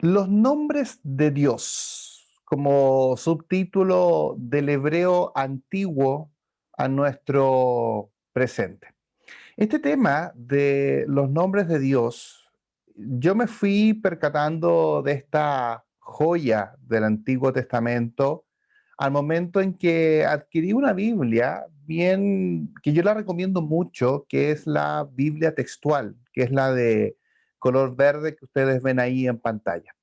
Los nombres de Dios, como subtítulo del hebreo antiguo a nuestro presente. Este tema de los nombres de Dios, yo me fui percatando de esta joya del Antiguo Testamento al momento en que adquirí una Biblia bien, que yo la recomiendo mucho, que es la Biblia textual, que es la de color verde que ustedes ven ahí en pantalla.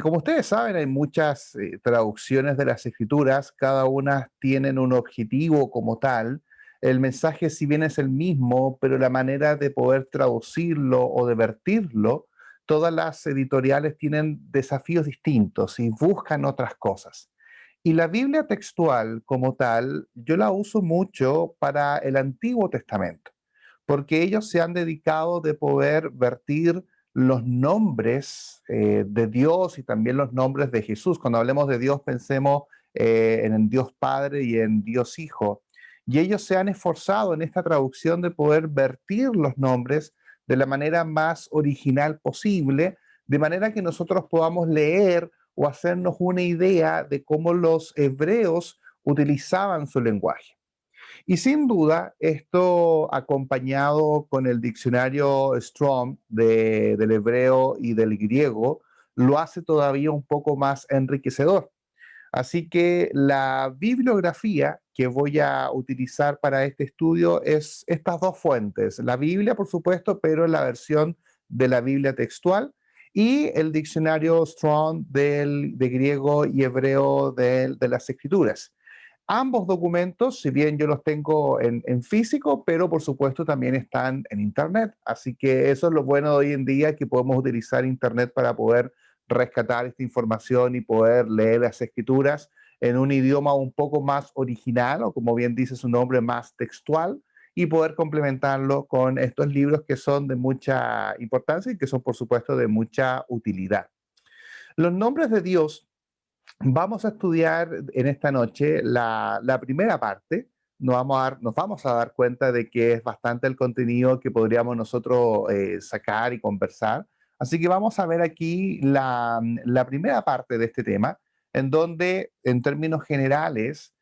Como ustedes saben, hay muchas traducciones de las escrituras, cada una tienen un objetivo como tal. El mensaje, si bien es el mismo, pero la manera de poder traducirlo o de vertirlo, todas las editoriales tienen desafíos distintos y buscan otras cosas. Y la Biblia textual como tal, yo la uso mucho para el Antiguo Testamento, porque ellos se han dedicado de poder vertir los nombres de Dios y también los nombres de Jesús. Cuando hablemos de Dios, pensemos en el Dios Padre y en Dios Hijo. Y ellos se han esforzado en esta traducción de poder vertir los nombres de la manera más original posible, de manera que nosotros podamos leer o hacernos una idea de cómo los hebreos utilizaban su lenguaje. Y sin duda, esto acompañado con el diccionario Strong del hebreo y del griego, lo hace todavía un poco más enriquecedor. Así que la bibliografía que voy a utilizar para este estudio es estas dos fuentes, la Biblia, por supuesto, pero en la versión de la Biblia textual y el diccionario Strong de griego y hebreo de las escrituras. Ambos documentos, si bien yo los tengo en físico, pero por supuesto también están en Internet. Así que eso es lo bueno de hoy en día, que podemos utilizar Internet para poder rescatar esta información y poder leer las escrituras en un idioma un poco más original o, como bien dice su nombre, más textual, y poder complementarlo con estos libros que son de mucha importancia y que son, por supuesto, de mucha utilidad. Los nombres de Dios. Vamos a estudiar en esta noche la primera parte. Nos vamos a dar cuenta de que es bastante el contenido que podríamos nosotros sacar y conversar. Así que vamos a ver aquí la primera parte de este tema, en donde, en términos generales,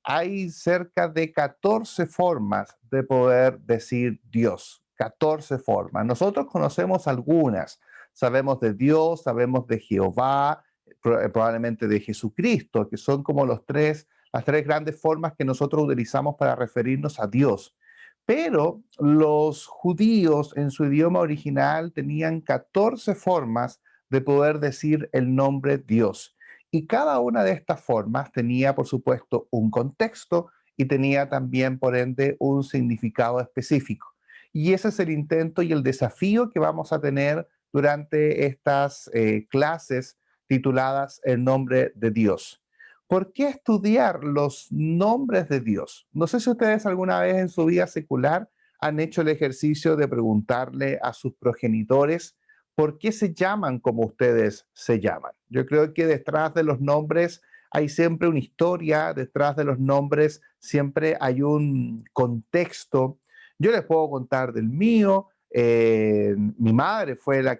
hay cerca de 14 formas de poder decir Dios. 14 formas. Nosotros conocemos algunas. Sabemos de Dios, sabemos de Jehová, probablemente de Jesucristo, que son como las tres grandes formas que nosotros utilizamos para referirnos a Dios. Pero los judíos en su idioma original tenían 14 formas de poder decir el nombre Dios. Y cada una de estas formas tenía, por supuesto, un contexto y tenía también, por ende, un significado específico. Y ese es el intento y el desafío que vamos a tener durante estas clases tituladas El nombre de Dios. ¿Por qué estudiar los nombres de Dios? No sé si ustedes alguna vez en su vida secular han hecho el ejercicio de preguntarle a sus progenitores por qué se llaman como ustedes se llaman. Yo creo que detrás de los nombres hay siempre una historia, detrás de los nombres siempre hay un contexto. Yo les puedo contar del mío. Mi madre fue la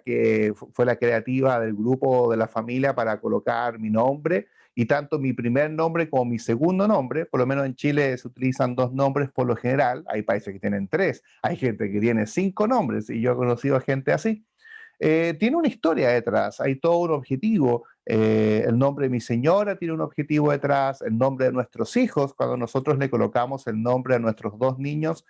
creativa del grupo de la familia para colocar mi nombre, y tanto mi primer nombre como mi segundo nombre, por lo menos en Chile se utilizan dos nombres por lo general, hay países que tienen tres, hay gente que tiene cinco nombres y yo he conocido a gente así. Tiene una historia detrás, hay todo un objetivo. El nombre de mi señora tiene un objetivo detrás, el nombre de nuestros hijos, cuando nosotros le colocamos el nombre a nuestros dos niños,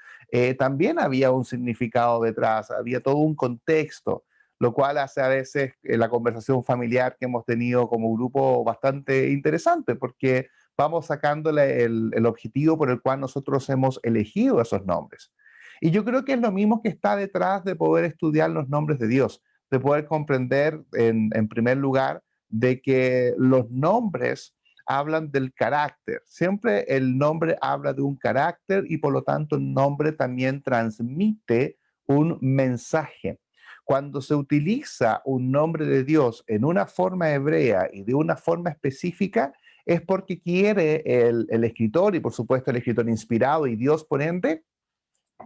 también había un significado detrás, había todo un contexto, lo cual hace a veces la conversación familiar que hemos tenido como grupo bastante interesante, porque vamos sacándole el objetivo por el cual nosotros hemos elegido esos nombres. Y yo creo que es lo mismo que está detrás de poder estudiar los nombres de Dios, de poder comprender en primer lugar de que los nombres hablan del carácter. Siempre el nombre habla de un carácter y por lo tanto el nombre también transmite un mensaje. Cuando se utiliza un nombre de Dios en una forma hebrea y de una forma específica, es porque quiere el escritor, y por supuesto el escritor inspirado y Dios por ende,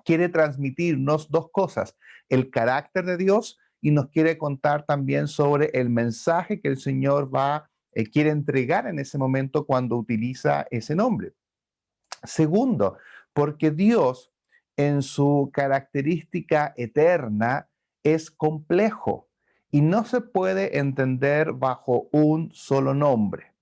quiere transmitirnos dos cosas: el carácter de Dios y nos quiere contar también sobre el mensaje que el Señor quiere entregar en ese momento cuando utiliza ese nombre. Segundo, porque Dios en su característica eterna es complejo y no se puede entender bajo un solo nombre.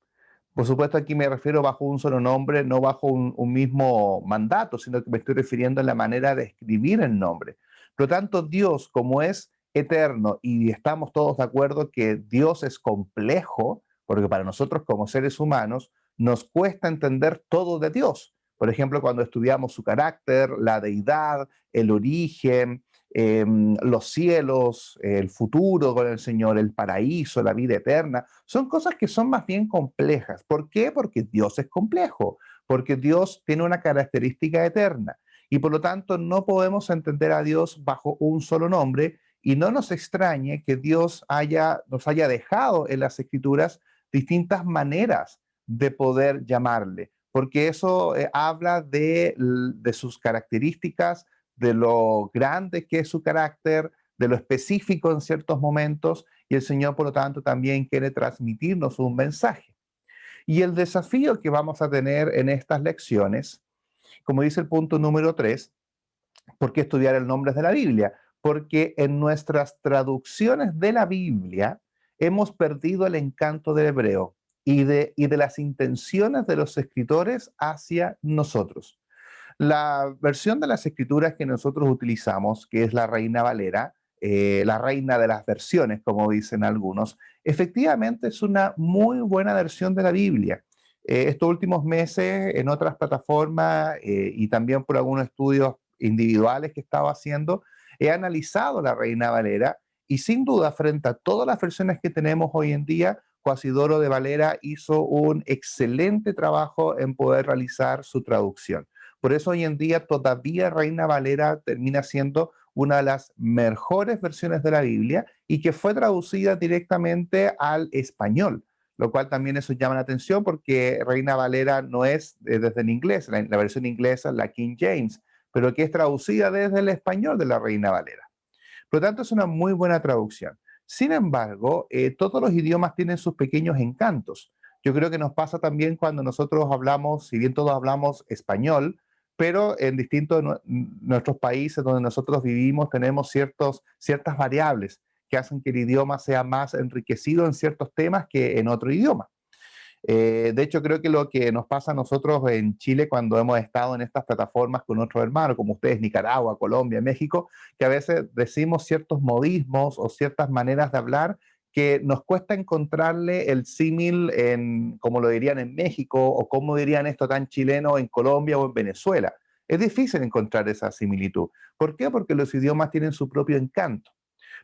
Por supuesto, aquí me refiero bajo un solo nombre, no bajo un mismo mandato, sino que me estoy refiriendo a la manera de escribir el nombre. Por lo tanto, Dios, como es eterno y estamos todos de acuerdo que Dios es complejo, porque para nosotros como seres humanos nos cuesta entender todo de Dios. Por ejemplo, cuando estudiamos su carácter, la deidad, el origen, los cielos, el futuro con el Señor, el paraíso, la vida eterna, son cosas que son más bien complejas. ¿Por qué? Porque Dios es complejo, porque Dios tiene una característica eterna y por lo tanto no podemos entender a Dios bajo un solo nombre y no nos extrañe que Dios nos haya dejado en las escrituras distintas maneras de poder llamarle, porque eso habla de sus características, de lo grande que es su carácter, de lo específico en ciertos momentos, y el Señor, por lo tanto, también quiere transmitirnos un mensaje. Y el desafío que vamos a tener en estas lecciones, como dice el punto número 3, ¿por qué estudiar el nombre de la Biblia? Porque en nuestras traducciones de la Biblia hemos perdido el encanto del hebreo y de las intenciones de los escritores hacia nosotros. La versión de las escrituras que nosotros utilizamos, que es la Reina Valera, la reina de las versiones, como dicen algunos, efectivamente es una muy buena versión de la Biblia. Estos últimos meses en otras plataformas y también por algunos estudios individuales que estaba haciendo, he analizado la Reina Valera y sin duda frente a todas las versiones que tenemos hoy en día, Coasidoro de Valera hizo un excelente trabajo en poder realizar su traducción. Por eso hoy en día todavía Reina Valera termina siendo una de las mejores versiones de la Biblia y que fue traducida directamente al español, lo cual también eso llama la atención porque Reina Valera no es desde el inglés, la versión inglesa, la King James, pero que es traducida desde el español de la Reina Valera. Por lo tanto, es una muy buena traducción. Sin embargo, todos los idiomas tienen sus pequeños encantos. Yo creo que nos pasa también cuando nosotros hablamos, si bien todos hablamos español, pero en distintos nuestros países donde nosotros vivimos tenemos ciertas variables que hacen que el idioma sea más enriquecido en ciertos temas que en otro idioma. De hecho, creo que lo que nos pasa a nosotros en Chile cuando hemos estado en estas plataformas con otros hermanos, como ustedes, Nicaragua, Colombia, México, que a veces decimos ciertos modismos o ciertas maneras de hablar que nos cuesta encontrarle el símil en, como lo dirían en México, o como dirían esto tan chileno en Colombia o en Venezuela. Es difícil encontrar esa similitud. ¿Por qué? Porque los idiomas tienen su propio encanto.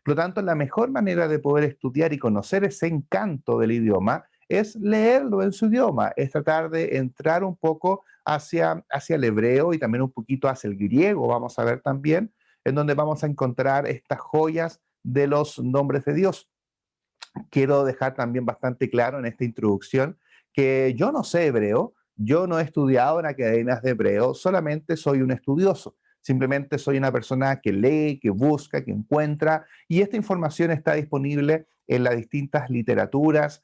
Por lo tanto, la mejor manera de poder estudiar y conocer ese encanto del idioma es leerlo en su idioma, es tratar de entrar un poco hacia el hebreo y también un poquito hacia el griego, vamos a ver también, en donde vamos a encontrar estas joyas de los nombres de Dios. Quiero dejar también bastante claro en esta introducción que yo no sé hebreo, yo no he estudiado en academias de hebreo, solamente soy un estudioso. Simplemente soy una persona que lee, que busca, que encuentra, y esta información está disponible en las distintas literaturas,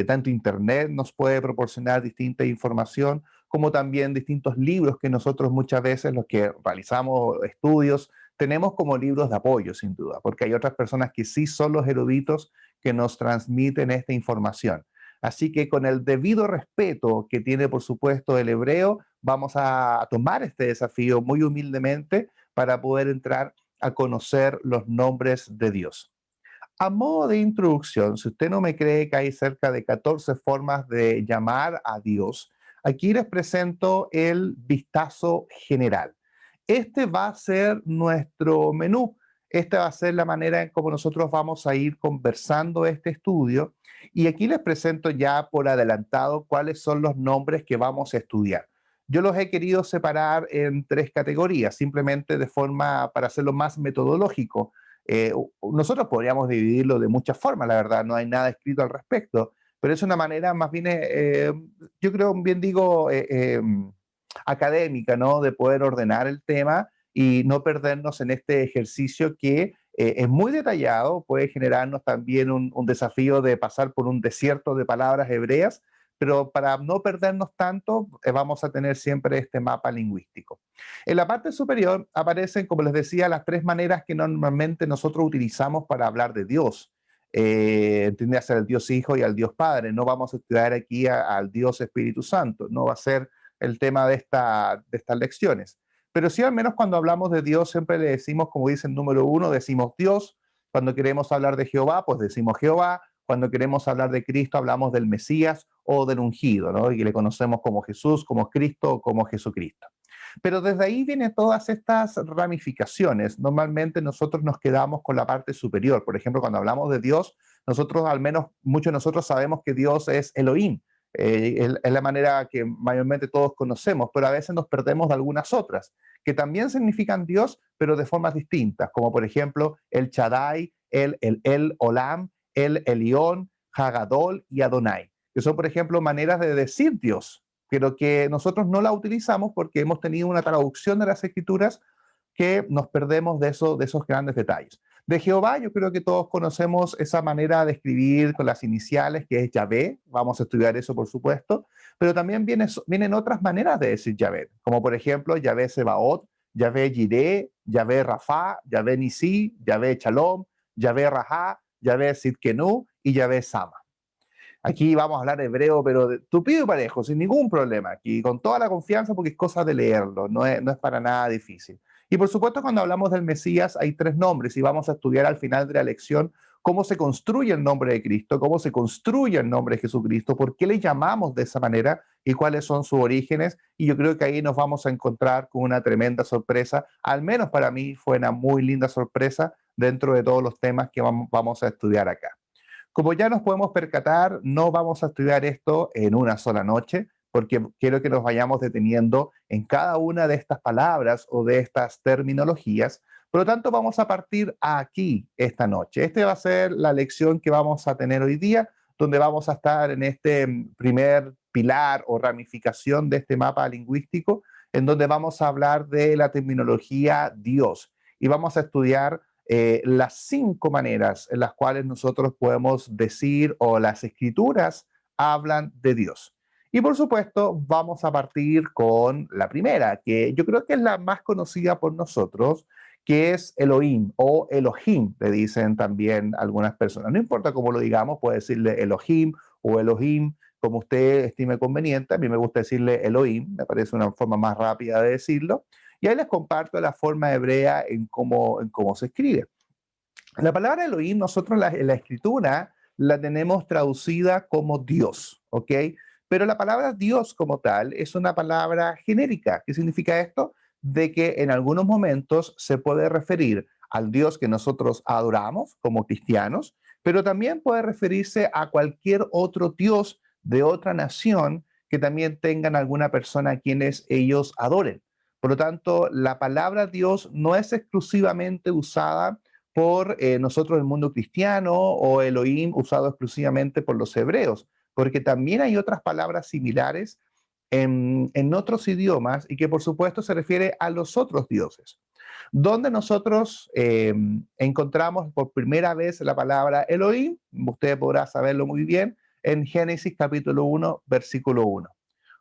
tanto Internet nos puede proporcionar distinta información, como también distintos libros que nosotros muchas veces, los que realizamos estudios, tenemos como libros de apoyo, sin duda, porque hay otras personas que sí son los eruditos que nos transmiten esta información. Así que con el debido respeto que tiene, por supuesto, el hebreo, vamos a tomar este desafío muy humildemente para poder entrar a conocer los nombres de Dios. A modo de introducción, si usted no me cree que hay cerca de 14 formas de llamar a Dios, aquí les presento el vistazo general. Este va a ser nuestro menú. Esta va a ser la manera en cómo nosotros vamos a ir conversando este estudio. Y aquí les presento ya por adelantado cuáles son los nombres que vamos a estudiar. Yo los he querido separar en tres categorías, simplemente de forma para hacerlo más metodológico. Nosotros podríamos dividirlo de muchas formas, la verdad, no hay nada escrito al respecto, pero es una manera más bien, yo creo, bien digo, académica, ¿no? De poder ordenar el tema y no perdernos en este ejercicio que es muy detallado, puede generarnos también un desafío de pasar por un desierto de palabras hebreas, pero para no perdernos tanto, vamos a tener siempre este mapa lingüístico. En la parte superior aparecen, como les decía, las tres maneras que normalmente nosotros utilizamos para hablar de Dios. Entiende a ser el Dios Hijo y al Dios Padre. No vamos a estudiar aquí al Dios Espíritu Santo. No va a ser el tema de estas lecciones. Pero sí, al menos cuando hablamos de Dios, siempre le decimos, como dice el número uno, decimos Dios. Cuando queremos hablar de Jehová, pues decimos Jehová. Cuando queremos hablar de Cristo, hablamos del Mesías o del ungido, ¿no? Y le conocemos como Jesús, como Cristo o como Jesucristo. Pero desde ahí vienen todas estas ramificaciones. Normalmente nosotros nos quedamos con la parte superior. Por ejemplo, cuando hablamos de Dios, nosotros, al menos muchos de nosotros sabemos que Dios es Elohim. Es la manera que mayormente todos conocemos, pero a veces nos perdemos de algunas otras, que también significan Dios, pero de formas distintas, como por ejemplo el Shaddai, el Olam, el Elión, Hagadol y Adonai, que son, por ejemplo, maneras de decir Dios, pero que nosotros no la utilizamos porque hemos tenido una traducción de las escrituras que nos perdemos de esos grandes detalles. De Jehová, yo creo que todos conocemos esa manera de escribir con las iniciales, que es Yahvé, vamos a estudiar eso por supuesto, pero también vienen otras maneras de decir Yahvé, como por ejemplo Yahvé Sebaot, Yahvé Jireh, Yahvé Rafá, Yahvé Nisi, Yahvé Shalom, Yahvé Rahá, Yahvé Sidkenu y Yahvé Sama. Aquí vamos a hablar hebreo, pero tupido y parejo, sin ningún problema. Aquí con toda la confianza porque es cosa de leerlo, no es para nada difícil. Y por supuesto, cuando hablamos del Mesías hay tres nombres y vamos a estudiar al final de la lección cómo se construye el nombre de Cristo, cómo se construye el nombre de Jesucristo, por qué le llamamos de esa manera y cuáles son sus orígenes. Y yo creo que ahí nos vamos a encontrar con una tremenda sorpresa. Al menos para mí fue una muy linda sorpresa dentro de todos los temas que vamos a estudiar acá. Como ya nos podemos percatar, no vamos a estudiar esto en una sola noche, porque quiero que nos vayamos deteniendo en cada una de estas palabras o de estas terminologías. Por lo tanto, vamos a partir aquí esta noche. Esta va a ser la lección que vamos a tener hoy día, donde vamos a estar en este primer pilar o ramificación de este mapa lingüístico, en donde vamos a hablar de la terminología Dios y vamos a estudiar las cinco maneras en las cuales nosotros podemos decir o las escrituras hablan de Dios. Y por supuesto, vamos a partir con la primera, que yo creo que es la más conocida por nosotros, que es Elohim o Elohim, le dicen también algunas personas. No importa cómo lo digamos, puede decirle Elohim o Elohim, como usted estime conveniente. A mí me gusta decirle Elohim, me parece una forma más rápida de decirlo. Y ahí les comparto la forma hebrea en cómo se escribe. La palabra Elohim, nosotros en la escritura la tenemos traducida como Dios, ¿ok? Pero la palabra Dios como tal es una palabra genérica. ¿Qué significa esto? De que en algunos momentos se puede referir al Dios que nosotros adoramos como cristianos, pero también puede referirse a cualquier otro Dios de otra nación que también tengan alguna persona a quienes ellos adoren. Por lo tanto, la palabra Dios no es exclusivamente usada por nosotros el mundo cristiano o Elohim usado exclusivamente por los hebreos, porque también hay otras palabras similares en otros idiomas y que por supuesto se refiere a los otros dioses. Donde nosotros encontramos por primera vez la palabra Elohim, usted podrá saberlo muy bien, en Génesis capítulo 1, versículo 1.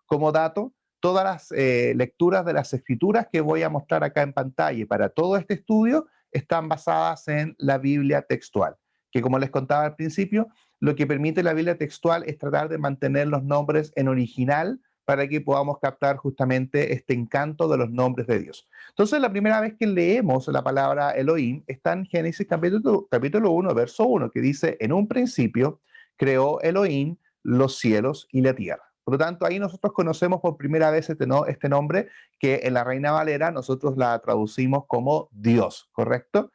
Como dato, todas las lecturas de las escrituras que voy a mostrar acá en pantalla para todo este estudio están basadas en la Biblia textual, que como les contaba al principio, lo que permite la Biblia textual es tratar de mantener los nombres en original para que podamos captar justamente este encanto de los nombres de Dios. Entonces, la primera vez que leemos la palabra Elohim está en Génesis capítulo 1, verso 1, que dice, en un principio creó Elohim los cielos y la tierra. Por lo tanto, ahí nosotros conocemos por primera vez este nombre que en la Reina Valera nosotros la traducimos como Dios, ¿correcto?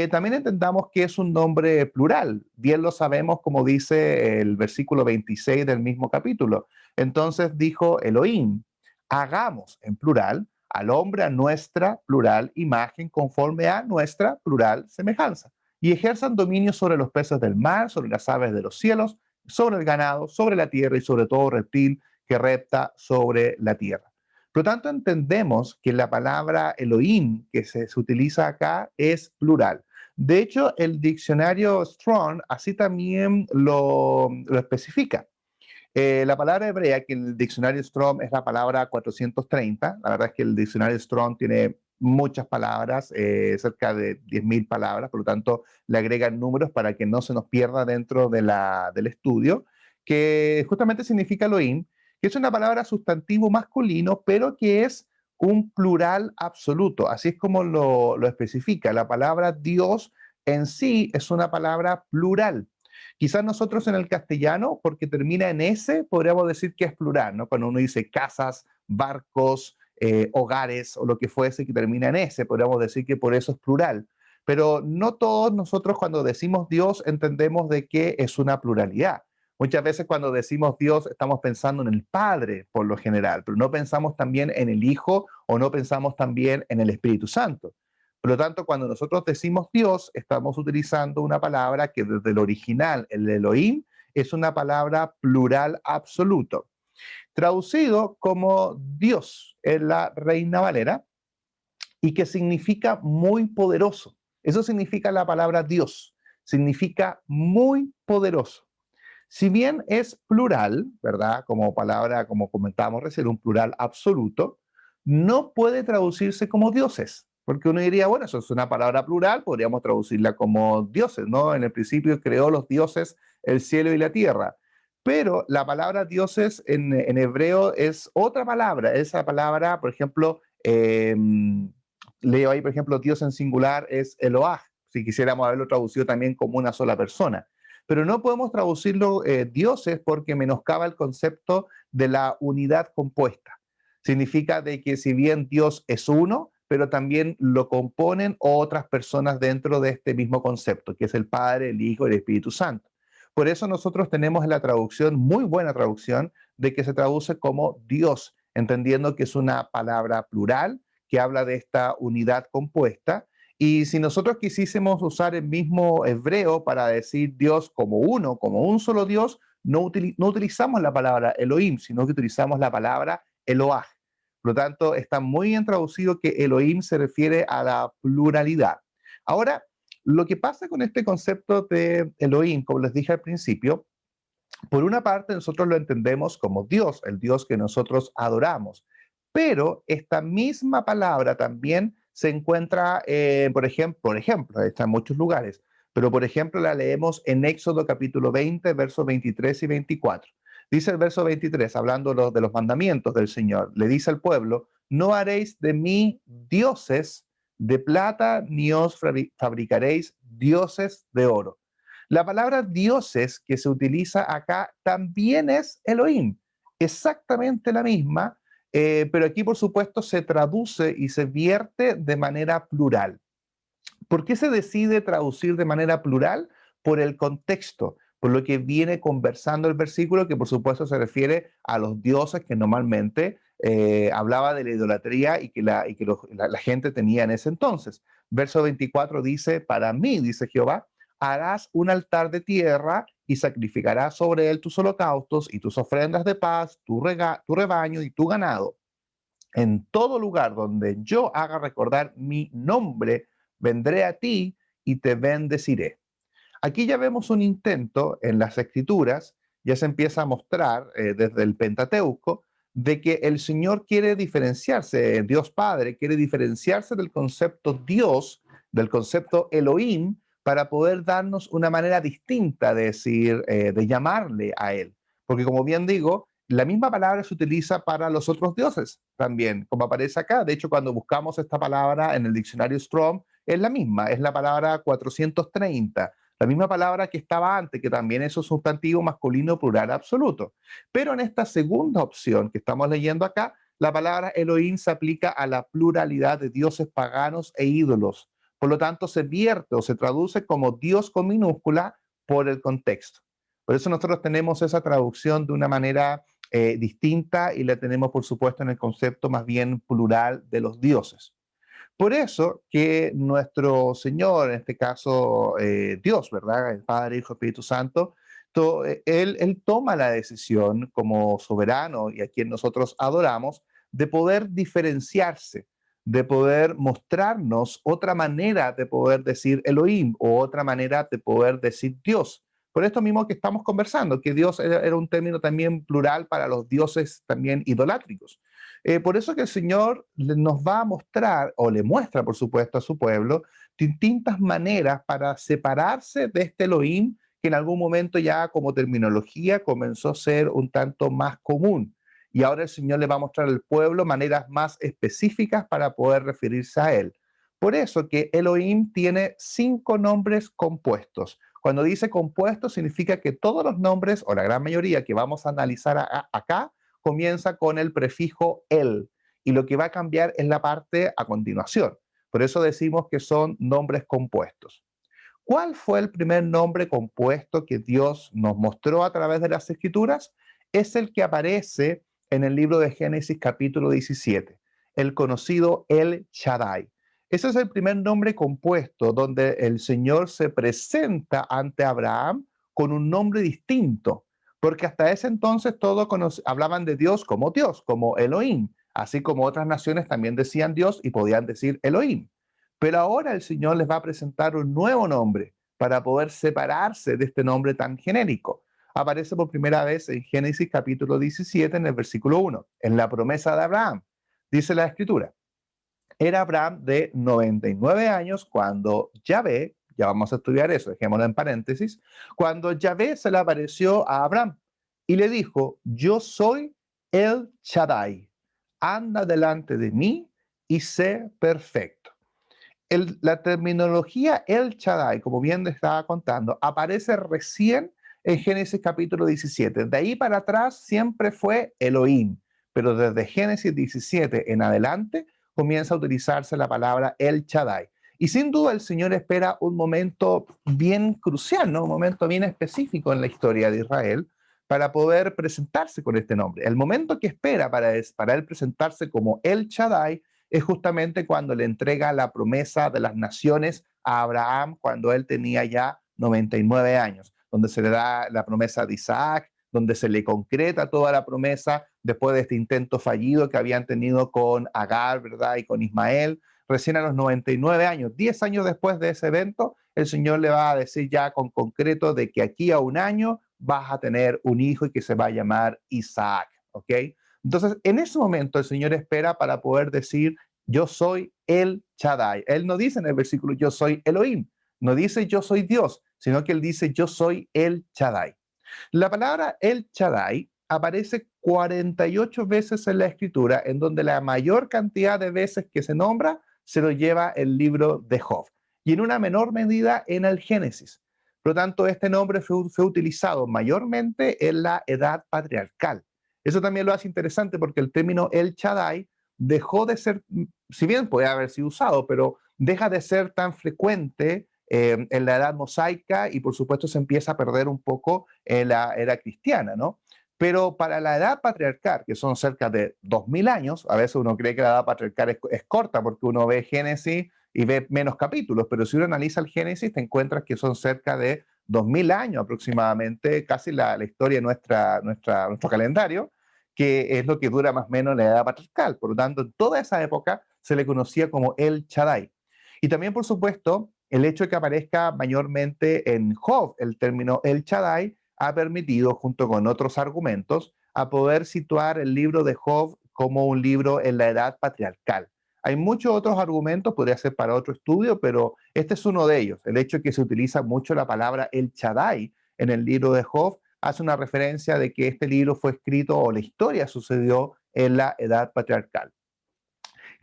También entendamos que es un nombre plural. Bien lo sabemos, como dice el versículo 26 del mismo capítulo. Entonces dijo Elohim, hagamos en plural al hombre a nuestra plural imagen conforme a nuestra plural semejanza y ejerzan dominio sobre los peces del mar, sobre las aves de los cielos, sobre el ganado, sobre la tierra y sobre todo reptil que repta sobre la tierra. Por lo tanto, entendemos que la palabra Elohim que se utiliza acá es plural. De hecho, el diccionario Strong así también lo especifica. La palabra hebrea, que en el diccionario Strong es la palabra 430, la verdad es que el diccionario Strong tiene muchas palabras, cerca de 10.000 palabras, por lo tanto le agregan números para que no se nos pierda dentro del estudio, que justamente significa Elohim, que es una palabra sustantivo masculino, pero que es un plural absoluto, así es como lo especifica. La palabra Dios en sí es una palabra plural. Quizás nosotros en el castellano, porque termina en S, podríamos decir que es plural, ¿no? Cuando uno dice casas, barcos, hogares o lo que fuese que termina en S, podríamos decir que por eso es plural. Pero no todos nosotros cuando decimos Dios entendemos de que es una pluralidad. Muchas veces cuando decimos Dios estamos pensando en el Padre por lo general, pero no pensamos también en el Hijo o no pensamos también en el Espíritu Santo. Por lo tanto, cuando nosotros decimos Dios, estamos utilizando una palabra que desde el original, el Elohim, es una palabra plural absoluto. Traducido como Dios en la Reina Valera y que significa muy poderoso. Eso significa la palabra Dios. Significa muy poderoso. Si bien es plural, ¿verdad? Como palabra, como comentábamos recién, un plural absoluto, no puede traducirse como dioses, porque uno diría, bueno, eso es una palabra plural, podríamos traducirla como dioses, ¿no? En el principio creó los dioses el cielo y la tierra, pero la palabra dioses en hebreo es otra palabra, esa palabra, por ejemplo, leo ahí, por ejemplo, Dios en singular es Eloah, si quisiéramos haberlo traducido también como una sola persona, pero no podemos traducirlo dioses porque menoscaba el concepto de la unidad compuesta. Significa de que si bien Dios es uno, pero también lo componen otras personas dentro de este mismo concepto, que es el Padre, el Hijo y el Espíritu Santo. Por eso nosotros tenemos en la traducción, muy buena traducción, de que se traduce como Dios, entendiendo que es una palabra plural que habla de esta unidad compuesta y si nosotros quisiésemos usar el mismo hebreo para decir Dios como uno, como un solo Dios, no utilizamos la palabra Elohim, sino que utilizamos la palabra Eloah. Por lo tanto, está muy bien traducido que Elohim se refiere a la pluralidad. Ahora, lo que pasa con este concepto de Elohim, como les dije al principio, por una parte nosotros lo entendemos como Dios, el Dios que nosotros adoramos, pero esta misma palabra también se encuentra, por ejemplo, está en muchos lugares, pero por ejemplo la leemos en Éxodo capítulo 20, versos 23 y 24. Dice el verso 23, hablando de los mandamientos del Señor, le dice al pueblo, no haréis de mí dioses de plata, ni os fabricaréis dioses de oro. La palabra dioses que se utiliza acá también es Elohim, exactamente la misma, pero aquí por supuesto se traduce y se vierte de manera plural. ¿Por qué se decide traducir de manera plural? Por el contexto, por lo que viene conversando el versículo, que por supuesto se refiere a los dioses que normalmente hablaba de la idolatría y que la gente tenía en ese entonces. Verso 24 dice, para mí, dice Jehová, harás un altar de tierra y sacrificarás sobre él tus holocaustos y tus ofrendas de paz, tu rebaño y tu ganado. En todo lugar donde yo haga recordar mi nombre, vendré a ti y te bendeciré. Aquí ya vemos un intento en las escrituras, ya se empieza a mostrar desde el Pentateuco, de que el Señor quiere diferenciarse, Dios Padre quiere diferenciarse del concepto Dios, del concepto Elohim, para poder darnos una manera distinta de decir, de llamarle a Él. Porque como bien digo, la misma palabra se utiliza para los otros dioses también, como aparece acá. De hecho, cuando buscamos esta palabra en el diccionario Strong, es la misma, es la palabra 430, la misma palabra que estaba antes, que también es un sustantivo masculino plural absoluto. Pero en esta segunda opción que estamos leyendo acá, la palabra Elohim se aplica a la pluralidad de dioses paganos e ídolos. Por lo tanto, se vierte o se traduce como Dios con minúscula por el contexto. Por eso nosotros tenemos esa traducción de una manera distinta y la tenemos, por supuesto, en el concepto más bien plural de los dioses. Por eso que nuestro Señor, en este caso Dios, ¿verdad? El Padre, Hijo, Espíritu Santo, él toma la decisión como soberano y a quien nosotros adoramos de poder diferenciarse, de poder mostrarnos otra manera de poder decir Elohim o otra manera de poder decir Dios. Por esto mismo que estamos conversando, que Dios era un término también plural para los dioses también idolátricos. Por eso que el Señor nos va a mostrar, o le muestra, por supuesto, a su pueblo, distintas maneras para separarse de este Elohim que en algún momento ya como terminología comenzó a ser un tanto más común. Y ahora el Señor le va a mostrar al pueblo maneras más específicas para poder referirse a Él. Por eso que Elohim tiene 5 nombres compuestos. Cuando dice compuesto significa que todos los nombres, o la gran mayoría que vamos a analizar acá, comienza con el prefijo el, y lo que va a cambiar es la parte a continuación. Por eso decimos que son nombres compuestos. ¿Cuál fue el primer nombre compuesto que Dios nos mostró a través de las Escrituras? Es el que aparece en el libro de Génesis capítulo 17, el conocido El Shaddai. Ese es el primer nombre compuesto donde el Señor se presenta ante Abraham con un nombre distinto, porque hasta ese entonces todos hablaban de Dios, como Elohim, así como otras naciones también decían Dios y podían decir Elohim. Pero ahora el Señor les va a presentar un nuevo nombre para poder separarse de este nombre tan genérico. Aparece por primera vez en Génesis capítulo 17, en el versículo 1, en la promesa de Abraham. Dice la escritura, era Abraham de 99 años cuando Yahvé, ya vamos a estudiar eso, dejémoslo en paréntesis, cuando Yahvé se le apareció a Abraham y le dijo, yo soy el Shaddai, anda delante de mí y sé perfecto. La terminología El Shaddai, como bien le estaba contando, aparece recién en Génesis capítulo 17. De ahí para atrás siempre fue Elohim, pero desde Génesis 17 en adelante comienza a utilizarse la palabra El Shaddai. Y sin duda el Señor espera un momento bien crucial, ¿no? Un momento bien específico en la historia de Israel para poder presentarse con este nombre. El momento que espera para él presentarse como El Shaddai es justamente cuando le entrega la promesa de las naciones a Abraham cuando él tenía ya 99 años, donde se le da la promesa de Isaac, donde se le concreta toda la promesa después de este intento fallido que habían tenido con Agar, ¿verdad? Y con Ismael. Recién a los 99 años, 10 años después de ese evento, el Señor le va a decir ya con concreto de que aquí a un año vas a tener un hijo y que se va a llamar Isaac, ¿ok? Entonces, en ese momento el Señor espera para poder decir, yo soy el Shaddai. Él no dice en el versículo, yo soy Elohim. No dice, yo soy Dios, sino que él dice, yo soy el Shaddai. La palabra el Shaddai aparece 48 veces en la escritura, en donde la mayor cantidad de veces que se nombra se lo lleva el libro de Job, y en una menor medida en el Génesis. Por lo tanto, este nombre fue utilizado mayormente en la edad patriarcal. Eso también lo hace interesante porque el término el Shaddai dejó de ser, si bien puede haber sido usado, pero deja de ser tan frecuente en la edad mosaica y por supuesto se empieza a perder un poco en la era cristiana, ¿no? Pero para la edad patriarcal, que son cerca de 2000 años, a veces uno cree que la edad patriarcal es corta porque uno ve Génesis y ve menos capítulos, pero si uno analiza el Génesis te encuentras que son cerca de 2000 años aproximadamente, casi la historia de nuestro calendario, que es lo que dura más o menos la edad patriarcal. Por lo tanto, en toda esa época se le conocía como el Shaddai. Y también, por supuesto, el hecho de que aparezca mayormente en Job el término el Shaddai ha permitido, junto con otros argumentos, a poder situar el libro de Job como un libro en la edad patriarcal. Hay muchos otros argumentos, podría ser para otro estudio, pero este es uno de ellos. El hecho de que se utiliza mucho la palabra el Shaddai en el libro de Job hace una referencia de que este libro fue escrito o la historia sucedió en la edad patriarcal.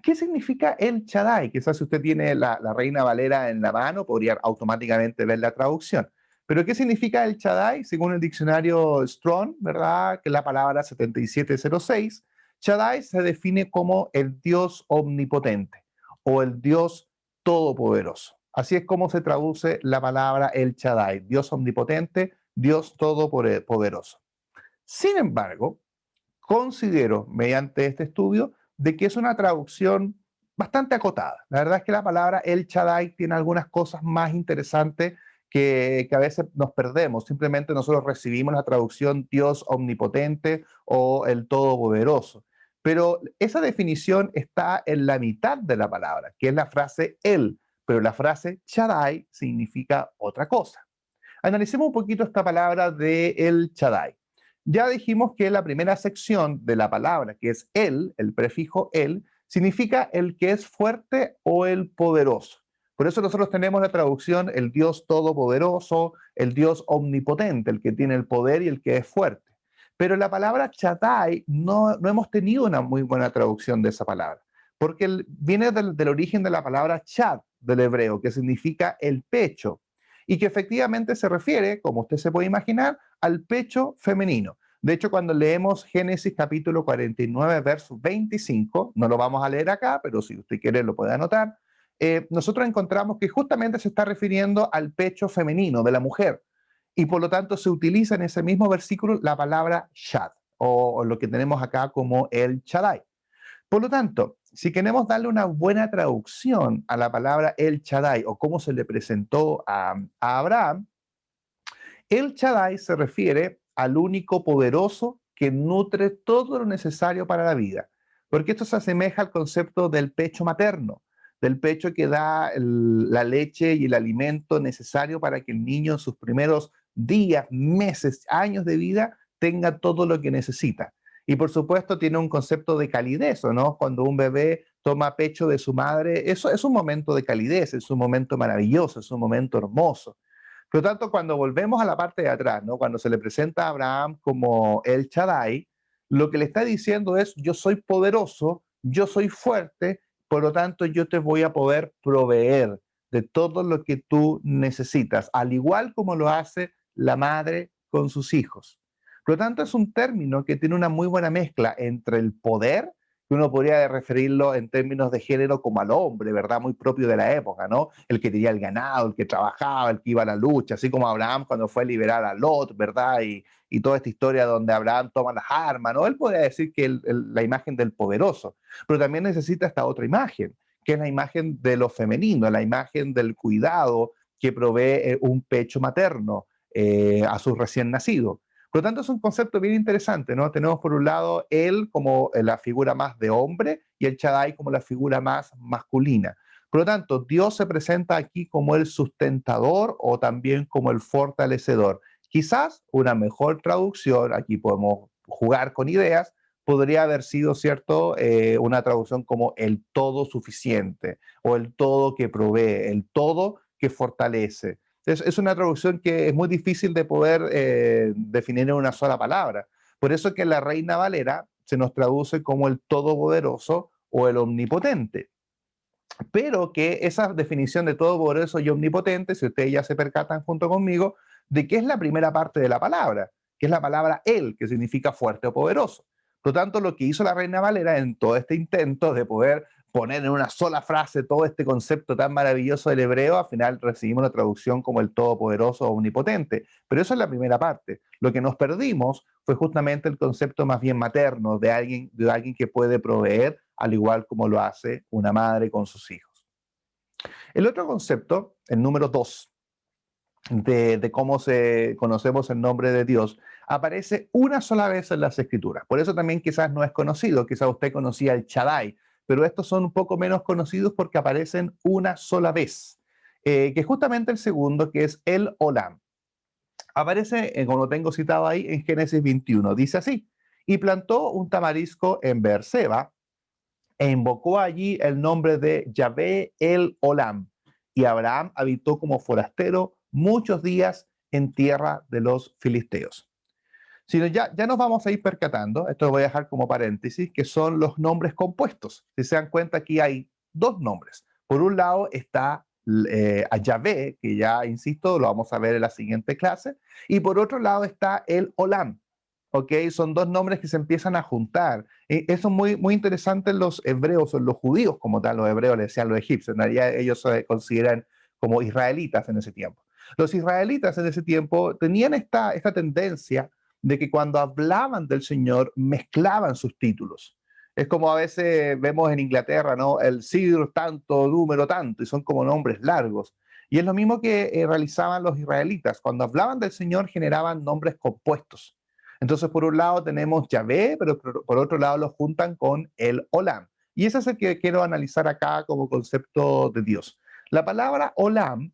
¿Qué significa el Shaddai? Quizás si usted tiene la Reina Valera en la mano, podría automáticamente ver la traducción. Pero ¿qué significa el Shaddai? Según el diccionario Strong, ¿verdad? Que es la palabra 7706, Shaddai se define como el Dios omnipotente o el Dios todopoderoso. Así es como se traduce la palabra el Shaddai, Dios omnipotente, Dios todopoderoso. Sin embargo, considero, mediante este estudio, de que es una traducción bastante acotada. La verdad es que la palabra El Shaddai tiene algunas cosas más interesantes que a veces nos perdemos. Simplemente nosotros recibimos la traducción Dios omnipotente o el Todopoderoso. Pero esa definición está en la mitad de la palabra, que es la frase él, pero la frase Shaddai significa otra cosa. Analicemos un poquito esta palabra de el Shaddai. Ya dijimos que la primera sección de la palabra, que es el prefijo el, significa el que es fuerte o el poderoso. Por eso nosotros tenemos la traducción el Dios todopoderoso, el Dios omnipotente, el que tiene el poder y el que es fuerte. Pero la palabra Shaddai no hemos tenido una muy buena traducción de esa palabra, porque viene del origen de la palabra Chad del hebreo, que significa el pecho, y que efectivamente se refiere, como usted se puede imaginar, al pecho femenino. De hecho, cuando leemos Génesis capítulo 49, verso 25, no lo vamos a leer acá, pero si usted quiere lo puede anotar, nosotros encontramos que justamente se está refiriendo al pecho femenino de la mujer, y por lo tanto se utiliza en ese mismo versículo la palabra Shad, o lo que tenemos acá como el Shaddai. Por lo tanto, si queremos darle una buena traducción a la palabra El Shaddai o cómo se le presentó a Abraham, El Shaddai se refiere al único poderoso que nutre todo lo necesario para la vida, porque esto se asemeja al concepto del pecho materno, del pecho que da la leche y el alimento necesario para que el niño en sus primeros días, meses, años de vida tenga todo lo que necesita. Y por supuesto tiene un concepto de calidez, ¿no? Cuando un bebé toma pecho de su madre, eso es un momento de calidez, es un momento maravilloso, es un momento hermoso. Por lo tanto, cuando volvemos a la parte de atrás, ¿no? Cuando se le presenta a Abraham como el Shaddai, lo que le está diciendo es, yo soy poderoso, yo soy fuerte, por lo tanto yo te voy a poder proveer de todo lo que tú necesitas, al igual como lo hace la madre con sus hijos. Por lo tanto, es un término que tiene una muy buena mezcla entre el poder, que uno podría referirlo en términos de género como al hombre, ¿verdad? Muy propio de la época, ¿no? El que tenía el ganado, el que trabajaba, el que iba a la lucha, así como Abraham cuando fue a liberar a Lot, ¿verdad? Y toda esta historia donde Abraham toma las armas, ¿no? Él podría decir que la imagen del poderoso, pero también necesita esta otra imagen, que es la imagen de lo femenino, la imagen del cuidado que provee un pecho materno a sus recién nacidos. Por lo tanto, es un concepto bien interesante, ¿no? Tenemos por un lado él como la figura más de hombre y el Shaddai como la figura más masculina. Por lo tanto, Dios se presenta aquí como el sustentador o también como el fortalecedor. Quizás una mejor traducción, aquí podemos jugar con ideas, podría haber sido, ¿cierto?, una traducción como el todo suficiente o el todo que provee, el todo que fortalece. Es una traducción que es muy difícil de poder definir en una sola palabra. Por eso que la Reina Valera se nos traduce como el todopoderoso o el omnipotente. Pero que esa definición de todopoderoso y omnipotente, si ustedes ya se percatan junto conmigo, de qué es la primera parte de la palabra, que es la palabra él, que significa fuerte o poderoso. Por lo tanto, lo que hizo la Reina Valera en todo este intento de poder poner en una sola frase todo este concepto tan maravilloso del hebreo, al final recibimos la traducción como el todopoderoso o omnipotente. Pero eso es la primera parte. Lo que nos perdimos fue justamente el concepto más bien materno de alguien que puede proveer, al igual como lo hace una madre con sus hijos. El otro concepto, el número dos, de cómo conocemos el nombre de Dios, aparece una sola vez en las Escrituras. Por eso también quizás no es conocido, quizás usted conocía el Shaddai, pero estos son un poco menos conocidos porque aparecen una sola vez, que es justamente el segundo, que es el Olam. Aparece, como lo tengo citado ahí, en Génesis 21. Dice así, y plantó un tamarisco en Beerseba, e invocó allí el nombre de Yahvé el Olam. Y Abraham habitó como forastero muchos días en tierra de los filisteos. Si no, ya nos vamos a ir percatando, esto lo voy a dejar como paréntesis, que son los nombres compuestos. Si se dan cuenta, aquí hay dos nombres. Por un lado está a Yahvé, que ya, insisto, lo vamos a ver en la siguiente clase, y por otro lado está el Olam. ¿Ok? Son dos nombres que se empiezan a juntar. Eso es muy, muy interesante en los hebreos, o en los judíos como tal, los hebreos le decían los egipcios, en realidad ellos se consideran como israelitas en ese tiempo. Los israelitas en ese tiempo tenían esta tendencia de que cuando hablaban del Señor mezclaban sus títulos. Es como a veces vemos en Inglaterra, ¿no? El Sir tanto, número tanto, y son como nombres largos. Y es lo mismo que realizaban los israelitas. Cuando hablaban del Señor generaban nombres compuestos. Entonces, por un lado tenemos Yahvé, pero por otro lado lo juntan con el Olam. Y ese es el que quiero analizar acá como concepto de Dios. La palabra Olam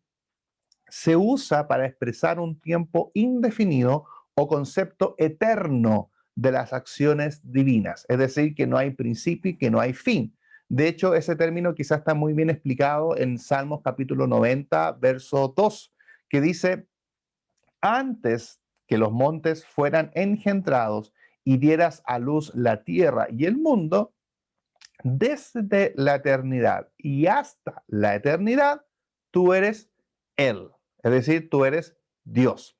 se usa para expresar un tiempo indefinido o concepto eterno de las acciones divinas, es decir, que no hay principio y que no hay fin. De hecho, ese término quizás está muy bien explicado en Salmos capítulo 90, verso 2, que dice, antes que los montes fueran engendrados y dieras a luz la tierra y el mundo, desde la eternidad y hasta la eternidad, tú eres Él. Es decir, tú eres Dios.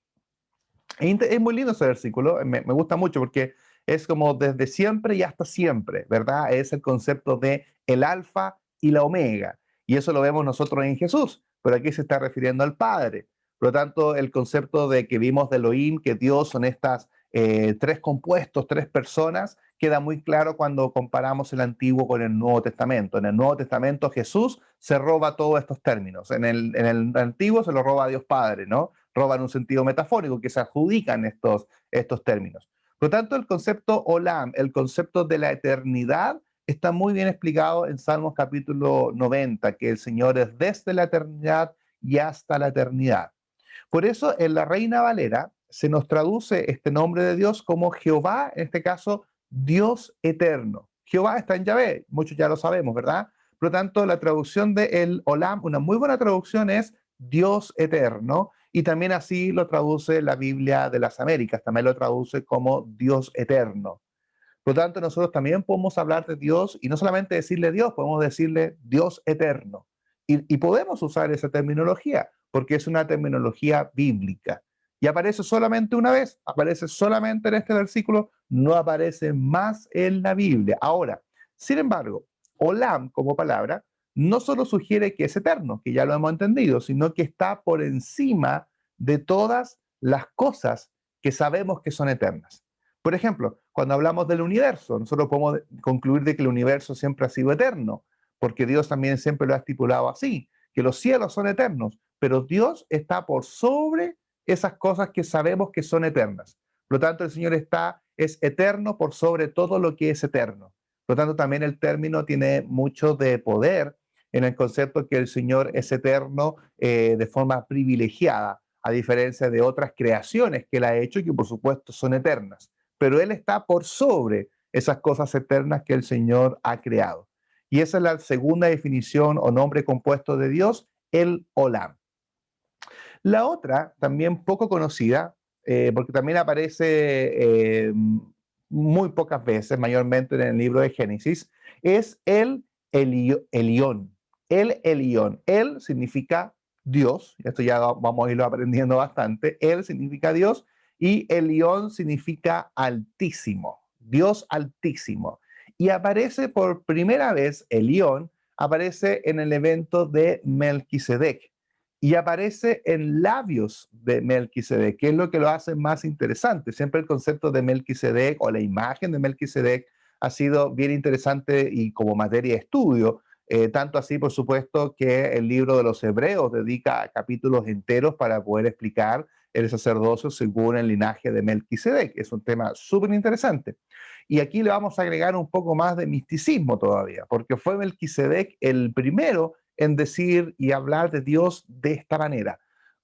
Es muy lindo ese versículo, me gusta mucho porque es como desde siempre y hasta siempre, ¿verdad? Es el concepto de el alfa y la omega. Y eso lo vemos nosotros en Jesús, pero aquí se está refiriendo al Padre. Por lo tanto, el concepto de que vimos de Elohim, que Dios son estas tres compuestos, tres personas, queda muy claro cuando comparamos el Antiguo con el Nuevo Testamento. En el Nuevo Testamento Jesús se roba todos estos términos. En el Antiguo se lo roba a Dios Padre, ¿no? Roban un sentido metafórico, que se adjudican estos términos. Por lo tanto, el concepto Olam, el concepto de la eternidad, está muy bien explicado en Salmos capítulo 90, que el Señor es desde la eternidad y hasta la eternidad. Por eso en la Reina Valera se nos traduce este nombre de Dios como Jehová, en este caso, Dios eterno. Jehová está en Yahvé, muchos ya lo sabemos, ¿verdad? Por lo tanto, la traducción de el Olam, una muy buena traducción es Dios eterno, y también así lo traduce la Biblia de las Américas, también lo traduce como Dios eterno. Por lo tanto, nosotros también podemos hablar de Dios y no solamente decirle Dios, podemos decirle Dios eterno. Y podemos usar esa terminología porque es una terminología bíblica. Y aparece solamente una vez, aparece solamente en este versículo, no aparece más en la Biblia. Ahora, sin embargo, Olam como palabra no solo sugiere que es eterno, que ya lo hemos entendido, sino que está por encima de todas las cosas que sabemos que son eternas. Por ejemplo, cuando hablamos del universo, nosotros podemos concluir de que el universo siempre ha sido eterno, porque Dios también siempre lo ha estipulado así, que los cielos son eternos, pero Dios está por sobre esas cosas que sabemos que son eternas. Por lo tanto, el Señor es eterno por sobre todo lo que es eterno. Por lo tanto, también el término tiene mucho de poder en el concepto que el Señor es eterno de forma privilegiada, a diferencia de otras creaciones que Él ha hecho y que por supuesto son eternas, pero Él está por sobre esas cosas eternas que el Señor ha creado. Y esa es la segunda definición o nombre compuesto de Dios, el Olam. La otra, también poco conocida, porque también aparece muy pocas veces, mayormente en el libro de Génesis, es el Elión. El Elión. El significa Dios, esto ya vamos a irlo aprendiendo bastante. El significa Dios y Elión significa altísimo, Dios altísimo. Y aparece por primera vez, Elión aparece en el evento de Melquisedec y aparece en labios de Melquisedec, que es lo que lo hace más interesante. Siempre el concepto de Melquisedec o la imagen de Melquisedec ha sido bien interesante y como materia de estudio. Tanto así, por supuesto, que el libro de los Hebreos dedica capítulos enteros para poder explicar el sacerdocio según el linaje de Melquisedec. Es un tema súper interesante. Y aquí le vamos a agregar un poco más de misticismo todavía, porque fue Melquisedec el primero en decir y hablar de Dios de esta manera.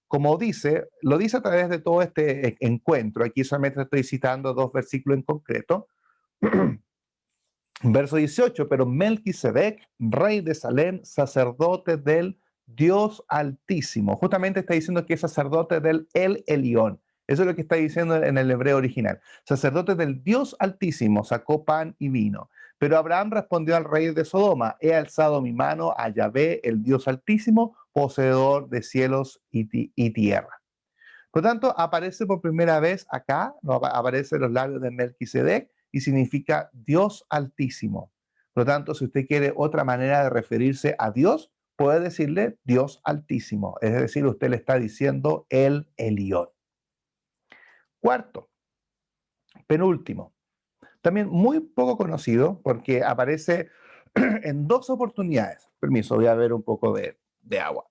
Como dice, lo dice a través de todo este encuentro. Aquí solamente estoy citando dos versículos en concreto. Verso 18, pero Melquisedec, rey de Salem, sacerdote del Dios Altísimo. Justamente está diciendo que es sacerdote del El Elión. Eso es lo que está diciendo en el hebreo original. Sacerdote del Dios Altísimo, sacó pan y vino. Pero Abraham respondió al rey de Sodoma, he alzado mi mano a Yahvé, el Dios Altísimo, poseedor de cielos y tierra. Por lo tanto, aparece por primera vez acá, no aparece en los labios de Melquisedec y significa Dios Altísimo. Por lo tanto, si usted quiere otra manera de referirse a Dios, puede decirle Dios Altísimo. Es decir, usted le está diciendo el Elión. Cuarto, penúltimo, también muy poco conocido porque aparece en dos oportunidades. Permiso, voy a ver un poco de agua.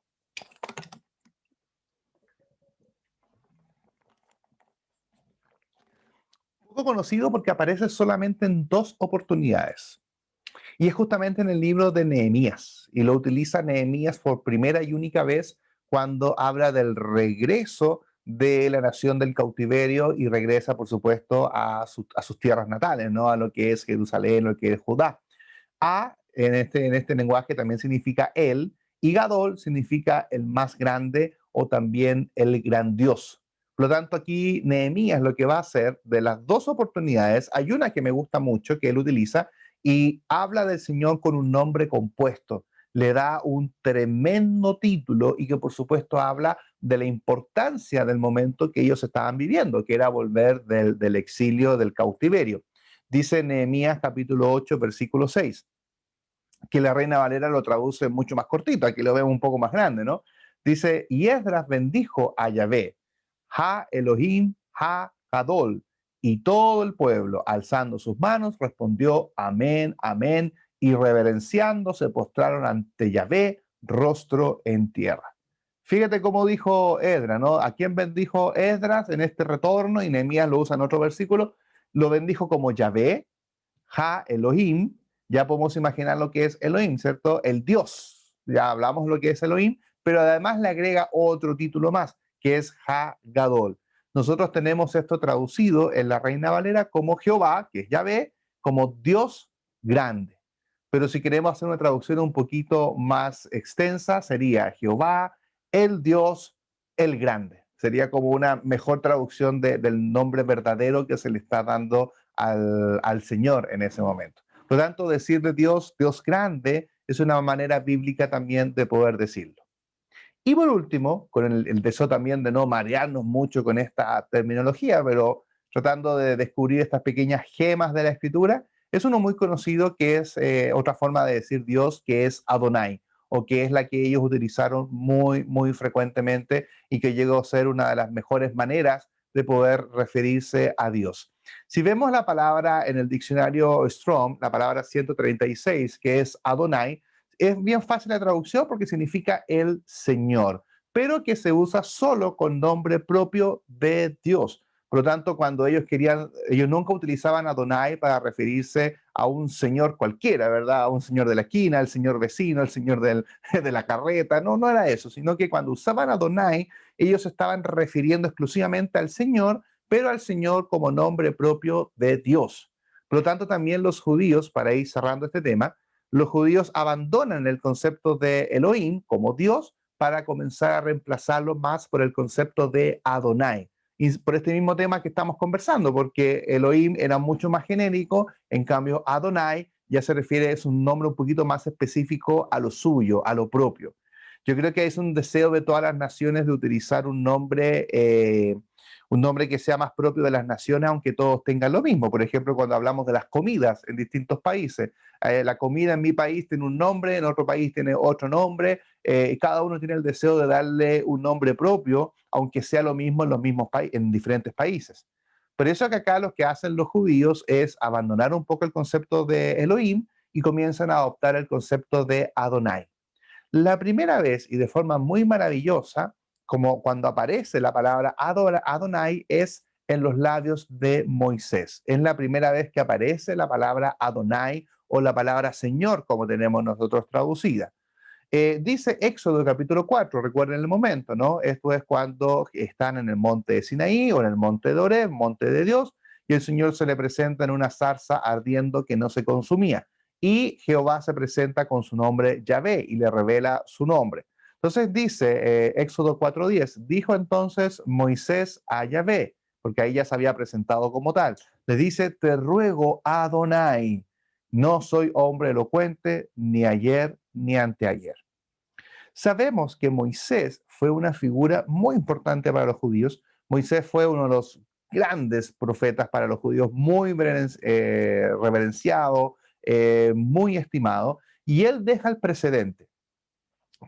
Poco conocido porque aparece solamente en dos oportunidades. Y es justamente en el libro de Nehemías. Y lo utiliza Nehemías por primera y única vez cuando habla del regreso de la nación del cautiverio y regresa, por supuesto, a sus tierras natales, ¿no? A lo que es Jerusalén, lo que es Judá. A en este lenguaje también significa él, y Gadol significa el más grande o también el grandioso. Por lo tanto, aquí Nehemías lo que va a hacer de las dos oportunidades, hay una que me gusta mucho que él utiliza y habla del Señor con un nombre compuesto. Le da un tremendo título y que por supuesto habla de la importancia del momento que ellos estaban viviendo, que era volver del exilio, del cautiverio. Dice Nehemías capítulo 8, versículo 6 que la Reina Valera lo traduce mucho más cortito, aquí lo vemos un poco más grande, ¿no? Dice, y Esdras bendijo a Yahvé, Ha Elohim, Ha Gadol, y todo el pueblo, alzando sus manos, respondió, amén, amén, y reverenciando se postraron ante Yahvé, rostro en tierra. Fíjate cómo dijo Esdras, ¿no? ¿A quién bendijo Esdras en este retorno? Y Nehemías lo usa en otro versículo, lo bendijo como Yahvé, Ha Elohim, ya podemos imaginar lo que es Elohim, ¿cierto? El Dios. Ya hablamos lo que es Elohim, pero además le agrega otro título más, que es Ha Gadol. Nosotros tenemos esto traducido en la Reina Valera como Jehová, que es Yahvé, como Dios grande. Pero si queremos hacer una traducción un poquito más extensa, sería Jehová, el Dios, el grande. Sería como una mejor traducción del nombre verdadero que se le está dando al Señor en ese momento. Por lo tanto, decir de Dios, Dios grande, es una manera bíblica también de poder decirlo. Y por último, con el deseo también de no marearnos mucho con esta terminología, pero tratando de descubrir estas pequeñas gemas de la escritura, es uno muy conocido que es otra forma de decir Dios, que es Adonai, o que es la que ellos utilizaron muy, muy frecuentemente y que llegó a ser una de las mejores maneras de poder referirse a Dios. Si vemos la palabra en el diccionario Strong, la palabra 136, que es Adonai, es bien fácil la traducción porque significa el Señor, pero que se usa solo con nombre propio de Dios. Por lo tanto, cuando ellos querían, ellos nunca utilizaban Adonai para referirse a un señor cualquiera, ¿verdad? A un señor de la esquina, el señor vecino, el señor de la carreta. No, no era eso, sino que cuando usaban Adonai, ellos estaban refiriendo exclusivamente al Señor, pero al Señor como nombre propio de Dios. Por lo tanto, también los judíos, para ir cerrando este tema, los judíos abandonan el concepto de Elohim como Dios para comenzar a reemplazarlo más por el concepto de Adonai. Y por este mismo tema que estamos conversando, porque Elohim era mucho más genérico, en cambio Adonai ya se refiere, es un nombre un poquito más específico a lo suyo, a lo propio. Yo creo que es un deseo de todas las naciones de utilizar un nombre que sea más propio de las naciones, aunque todos tengan lo mismo. Por ejemplo, cuando hablamos de las comidas en distintos países, la comida en mi país tiene un nombre, en otro país tiene otro nombre, y cada uno tiene el deseo de darle un nombre propio, aunque sea lo mismo en los mismos en diferentes países. Por eso que acá lo que hacen los judíos es abandonar un poco el concepto de Elohim y comienzan a adoptar el concepto de Adonai. La primera vez y de forma muy maravillosa, como cuando aparece la palabra Adonai, es en los labios de Moisés. Es la primera vez que aparece la palabra Adonai o la palabra Señor, como tenemos nosotros traducida. Dice Éxodo capítulo 4, recuerden el momento, ¿no? Esto es cuando están en el monte de Sinaí o en el monte de Oreb, monte de Dios, y el Señor se le presenta en una zarza ardiendo que no se consumía. Y Jehová se presenta con su nombre Yahvé y le revela su nombre. Entonces dice Éxodo 4:10, dijo entonces Moisés a Yahvé, porque ahí ya se había presentado como tal, le dice, te ruego Adonai, no soy hombre elocuente, ni ayer ni anteayer. Sabemos que Moisés fue una figura muy importante para los judíos. Moisés fue uno de los grandes profetas para los judíos, muy reverenciado, muy estimado, y él deja el precedente.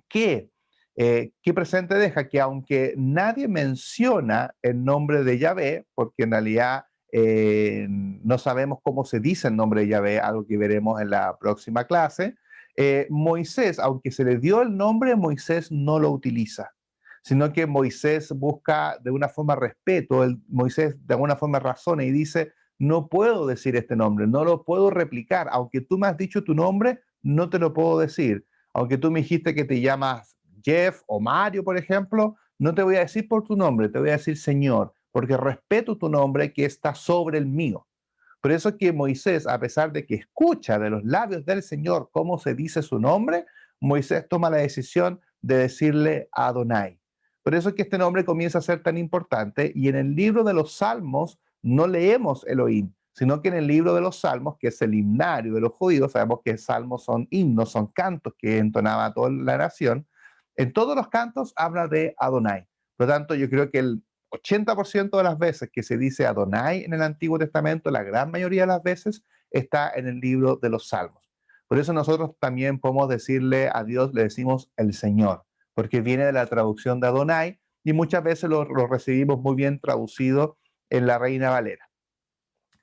¿Qué, ¿Qué precedente deja? Que aunque nadie menciona el nombre de Yahvé, porque en realidad no sabemos cómo se dice el nombre de Yahvé, algo que veremos en la próxima clase, Moisés, aunque se le dio el nombre, Moisés no lo utiliza, sino que Moisés busca de una forma respeto, Moisés de alguna forma razona y dice, no puedo decir este nombre, no lo puedo replicar. Aunque tú me has dicho tu nombre, no te lo puedo decir. Aunque tú me dijiste que te llamas Jeff o Mario, por ejemplo, no te voy a decir por tu nombre, te voy a decir Señor, porque respeto tu nombre que está sobre el mío. Por eso es que Moisés, a pesar de que escucha de los labios del Señor cómo se dice su nombre, Moisés toma la decisión de decirle Adonai. Por eso es que este nombre comienza a ser tan importante y en el libro de los Salmos no leemos Elohim, sino que en el libro de los Salmos, que es el himnario de los judíos, sabemos que salmos son himnos, son cantos que entonaba toda la nación, en todos los cantos habla de Adonai. Por lo tanto, yo creo que el 80% de las veces que se dice Adonai en el Antiguo Testamento, la gran mayoría de las veces está en el libro de los Salmos. Por eso nosotros también podemos decirle a Dios, le decimos el Señor, porque viene de la traducción de Adonai y muchas veces lo recibimos muy bien traducido en la Reina Valera.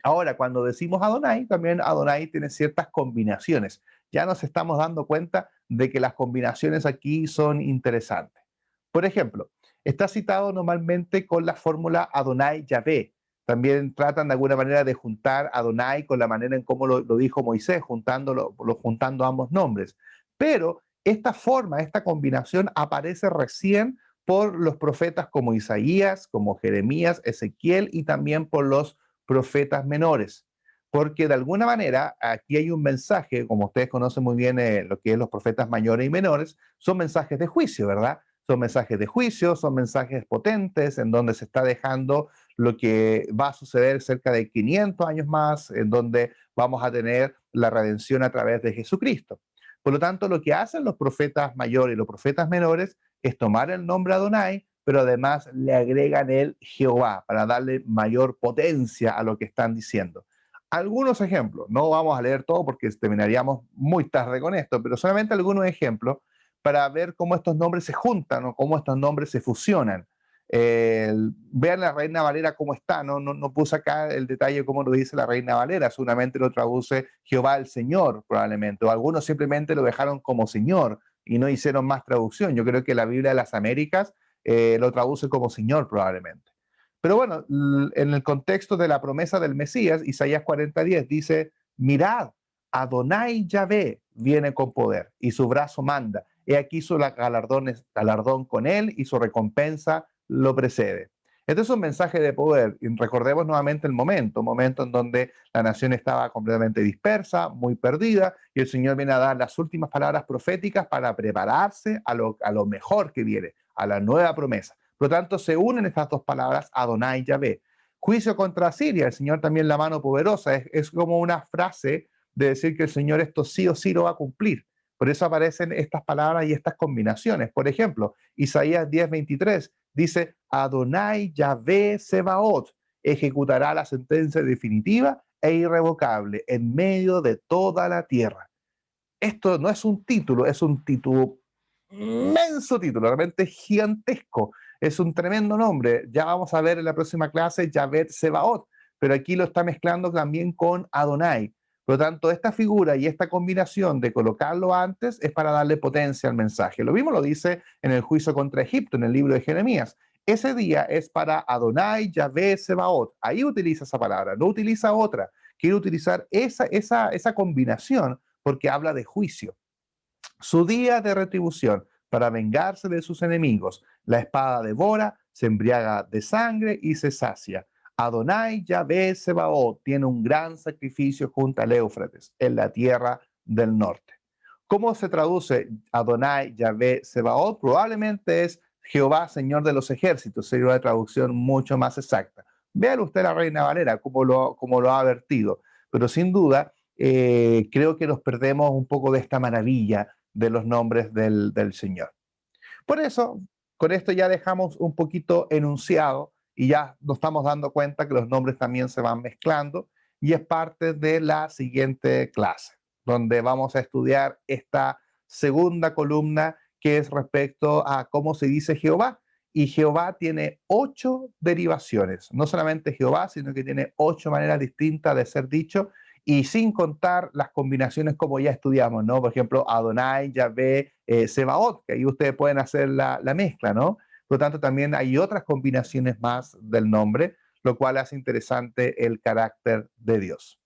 Ahora, cuando decimos Adonai, también Adonai tiene ciertas combinaciones. Ya nos estamos dando cuenta de que las combinaciones aquí son interesantes. Por ejemplo, está citado normalmente con la fórmula Adonai Yahvé. También tratan de alguna manera de juntar Adonai con la manera en cómo lo dijo Moisés, juntando ambos nombres. Pero esta forma, esta combinación aparece recién por los profetas como Isaías, como Jeremías, Ezequiel y también por los profetas menores. Porque de alguna manera aquí hay un mensaje, como ustedes conocen muy bien lo que es los profetas mayores y menores, son mensajes de juicio, ¿verdad? Son mensajes de juicio, son mensajes potentes en donde se está dejando lo que va a suceder cerca de 500 años más, en donde vamos a tener la redención a través de Jesucristo. Por lo tanto, lo que hacen los profetas mayores y los profetas menores es tomar el nombre Adonai, pero además le agregan el Jehová para darle mayor potencia a lo que están diciendo. Algunos ejemplos, no vamos a leer todo porque terminaríamos muy tarde con esto, pero solamente algunos ejemplos para ver cómo estos nombres se juntan o cómo estos nombres se fusionan. Vean la Reina Valera cómo está, no puse acá el detalle de cómo lo dice la Reina Valera, seguramente lo traduce Jehová el Señor probablemente, o algunos simplemente lo dejaron como Señor y no hicieron más traducción. Yo creo que la Biblia de las Américas lo traduce como Señor probablemente. Pero bueno, en el contexto de la promesa del Mesías, Isaías 40:10 dice, mirad, Adonai Yahvé viene con poder y su brazo manda. He aquí su galardón con él y su recompensa lo precede. Este es un mensaje de poder. Y recordemos nuevamente el momento, un momento en donde la nación estaba completamente dispersa, muy perdida, y el Señor viene a dar las últimas palabras proféticas para prepararse a lo mejor que viene, a la nueva promesa. Por lo tanto, se unen estas dos palabras, Adonai y Yahvé. Juicio contra Siria, el Señor también la mano poderosa, es como una frase de decir que el Señor esto sí o sí lo va a cumplir. Por eso aparecen estas palabras y estas combinaciones. Por ejemplo, Isaías 10:23 dice, Adonai Yahvé Sebaot ejecutará la sentencia definitiva e irrevocable en medio de toda la tierra. Esto no es un título, es un título, inmenso título, realmente gigantesco. Es un tremendo nombre. Ya vamos a ver en la próxima clase Yahvé Sebaot, pero aquí lo está mezclando también con Adonai. Por lo tanto, esta figura y esta combinación de colocarlo antes es para darle potencia al mensaje. Lo mismo lo dice en el juicio contra Egipto, en el libro de Jeremías. Ese día es para Adonai, Yahvé, Sebaot. Ahí utiliza esa palabra, no utiliza otra. Quiere utilizar esa combinación porque habla de juicio. Su día de retribución para vengarse de sus enemigos. La espada devora, se embriaga de sangre y se sacia. Adonai Yahvé Sebaot tiene un gran sacrificio junto al Éufrates, en la tierra del norte. ¿Cómo se traduce Adonai Yahvé Sebaot? Probablemente es Jehová, Señor de los ejércitos, sería una traducción mucho más exacta. Véalo usted la Reina Valera, como lo ha vertido, pero sin duda creo que nos perdemos un poco de esta maravilla de los nombres del Señor. Por eso, con esto ya dejamos un poquito enunciado y ya nos estamos dando cuenta que los nombres también se van mezclando y es parte de la siguiente clase, donde vamos a estudiar esta segunda columna que es respecto a cómo se dice Jehová. Y Jehová tiene 8 derivaciones, no solamente Jehová, sino que tiene 8 maneras distintas de ser dicho y sin contar las combinaciones como ya estudiamos, ¿no? Por ejemplo, Adonai, Yahvé, Sebaot, que ahí ustedes pueden hacer la mezcla, ¿no? Por lo tanto, también hay otras combinaciones más del nombre, lo cual hace interesante el carácter de Dios.